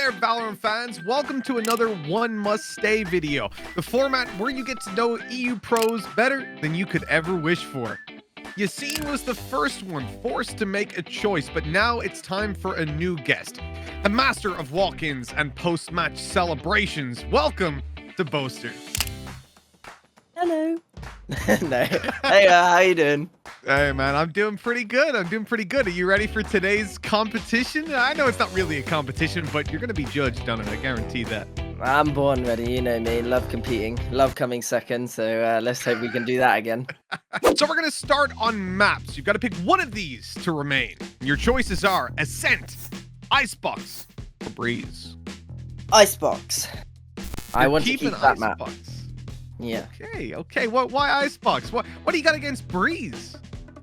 there, Valorant fans. Welcome to another One Must Stay video, the format where you get to know EU pros better than you could ever wish for. Yassine was the first one forced to make a choice, but now it's time for a new guest, the master of walk-ins and post-match celebrations. Welcome to Boaster. Hello. No. Hey, how you doing? Hey, man, I'm doing pretty good. Are you ready for today's competition? I know it's not really a competition, but you're going to be judged on it. I guarantee that. I'm born ready. You know me. Love competing. Love coming second. So let's hope we can do that again. So we're going to start on maps. You've got to pick one of these to remain. Your choices are Ascent, Icebox, or Breeze. Icebox. I want to keep that map. Yeah. Okay. Why Icebox? What do you got against Breeze?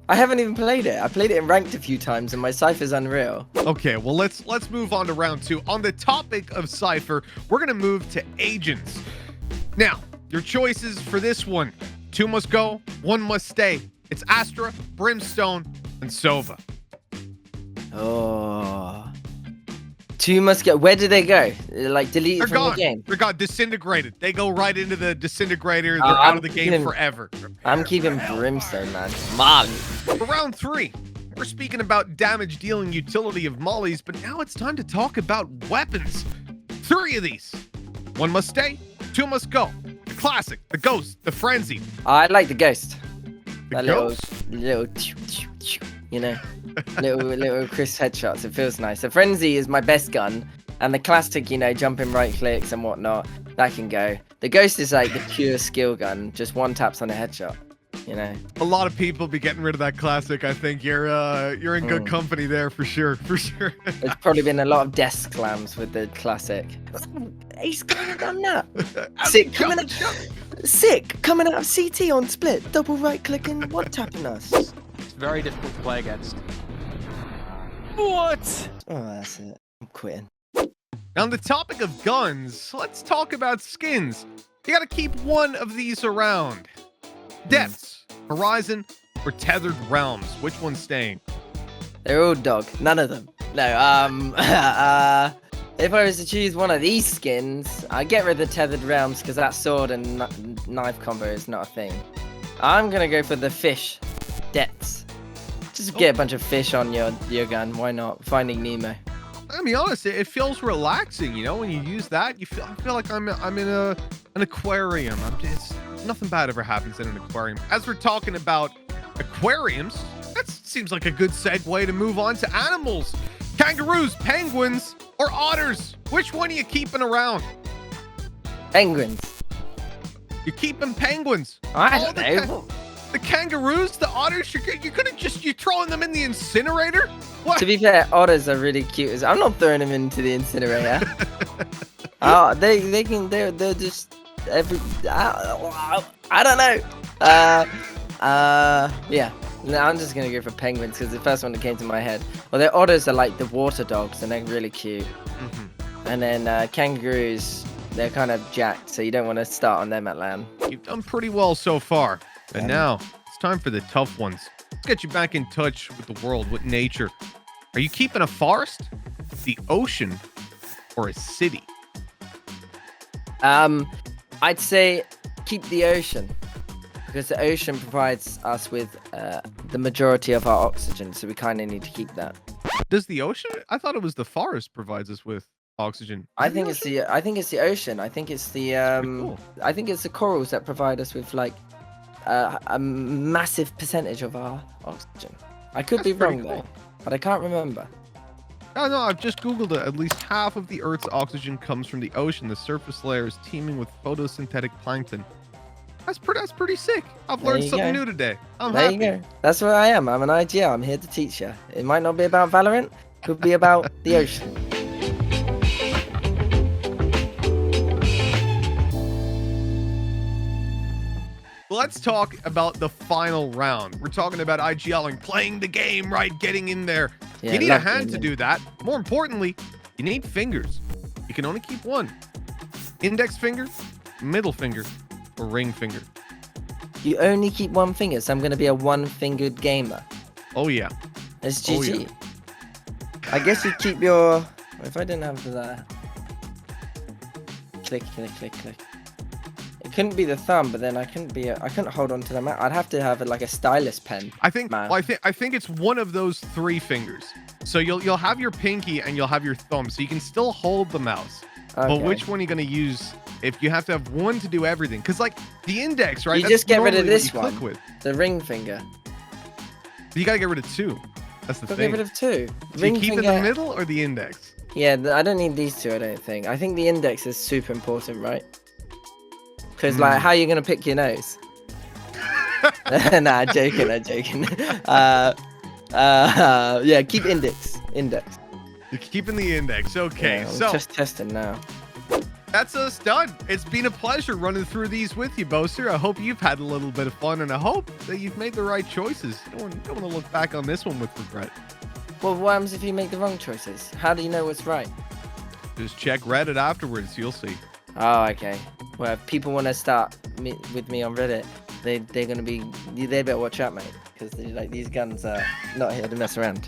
I haven't even played it. I played it in ranked a few times, and my Cypher's unreal. Okay, well let's move on to round two. On the topic of Cypher, we're gonna move to Agents. Now, your choices for this one: 2 must go, 1 must stay. It's Astra, Brimstone, and Sova. Oh. 2 must go. Where did they go? Like deleted from the game? They're gone. Disintegrated. They go right into the disintegrator. They're out of the game forever. I'm keeping Brimstone, man. Mom. For round 3, we're speaking about damage dealing utility of mollies, but now it's time to talk about weapons. 3 of these. 1 must stay, 2 must go. The classic, the ghost, the frenzy. I like the ghost. The ghost? Little, you know. little crisp headshots. It feels nice. The frenzy is my best gun, and the classic, you know, jumping right clicks and whatnot, that can go. The ghost is like the pure skill gun, just 1 taps on a headshot, you know. A lot of people be getting rid of that classic. I think you're in good company there for sure. There's probably been a lot of desk slams with the classic. He's kind of done that. Sick coming out of CT on split, double right clicking, 1 tapping us. It's very difficult to play against. What? Oh, that's it. I'm quitting. On the topic of guns, let's talk about skins. You gotta keep one of these around. Depths, Horizon, or Tethered Realms. Which one's staying? They're all dog. None of them. No, if I was to choose one of these skins, I'd get rid of the Tethered Realms because that sword and knife combo is not a thing. I'm gonna go for the fish. Depths. Just get a bunch of fish on your gun. Why not? Finding Nemo. I'll be honest, it feels relaxing, you know, when you use that. I feel like I'm in an aquarium. Nothing bad ever happens in an aquarium. As we're talking about aquariums, that seems like a good segue to move on to animals. Kangaroos, penguins, or otters? Which one are you keeping around? Penguins. You're keeping penguins. I don't know. The kangaroos, the otters, you're throwing them in the incinerator? What? To be fair, otters are really cute. I'm not throwing them into the incinerator. Oh, they're just I don't know. Yeah. No, I'm just gonna go for penguins because the first one that came to my head. Well, the otters are like the water dogs and they're really cute. And then kangaroos, they're kind of jacked, so you don't want to start on them at land. You've done pretty well so far. And now, it's time for the tough ones. Let's get you back in touch with the world, with nature. Are you keeping a forest, the ocean, or a city? I'd say keep the ocean. Because the ocean provides us with the majority of our oxygen, so we kind of need to keep that. Does the ocean? I thought it was the forest provides us with oxygen. I think it's the ocean. I think it's the cool. I think it's the corals that provide us with like a massive percentage of our oxygen. I could be wrong though, but I can't remember. No, I've just Googled it. At least half of the Earth's oxygen comes from the ocean. The surface layer is teeming with photosynthetic plankton. That's pretty sick. I've learned something new today. I'm happy. There you go. That's where I am. I'm an IGL. I'm here to teach you. It might not be about Valorant. Could be about the ocean. Let's talk about the final round. We're talking about IGLing, playing the game, right? Getting in there. Yeah, you need a hand to do that. More importantly, you need fingers. You can only keep one. Index finger, middle finger, or ring finger. You only keep 1 finger, so I'm going to be a 1-fingered gamer. Oh, yeah. It's GG. I guess you keep your... If I didn't have that... click, click, click, click. It couldn't be the thumb, but then I couldn't hold on to the mouse. I'd have to have like a stylus pen. I think Man. well, I think it's one of those 3 fingers. So you'll have your pinky and you'll have your thumb, so you can still hold the mouse. Okay. But which one are you gonna use if you have to have one to do everything? Because like the index, right? You that's just get rid of normally what this you one, click with. the ring finger. You gotta get rid of 2. That's the Got thing. rid of 2. Do you keep in the middle or the index? Yeah, I don't need these 2. I don't think. I think the index is super important, right? Because like, how are you gonna pick your nose? Nah, joking. I'm joking. Yeah, keep index. You're keeping the index. Okay, Yeah, I'm so just testing now. that's us done. It's been a pleasure running through these with you, Boaster. I hope you've had a little bit of fun, and I hope that you've made the right choices. Don't want to look back on this one with regret. Well, what happens if you make the wrong choices? How do you know what's right? Just check Reddit afterwards. You'll see. Oh, okay. Well, if people want to start with me on Reddit, they're gonna be. They better watch out, mate, because like these guns are not here to mess around.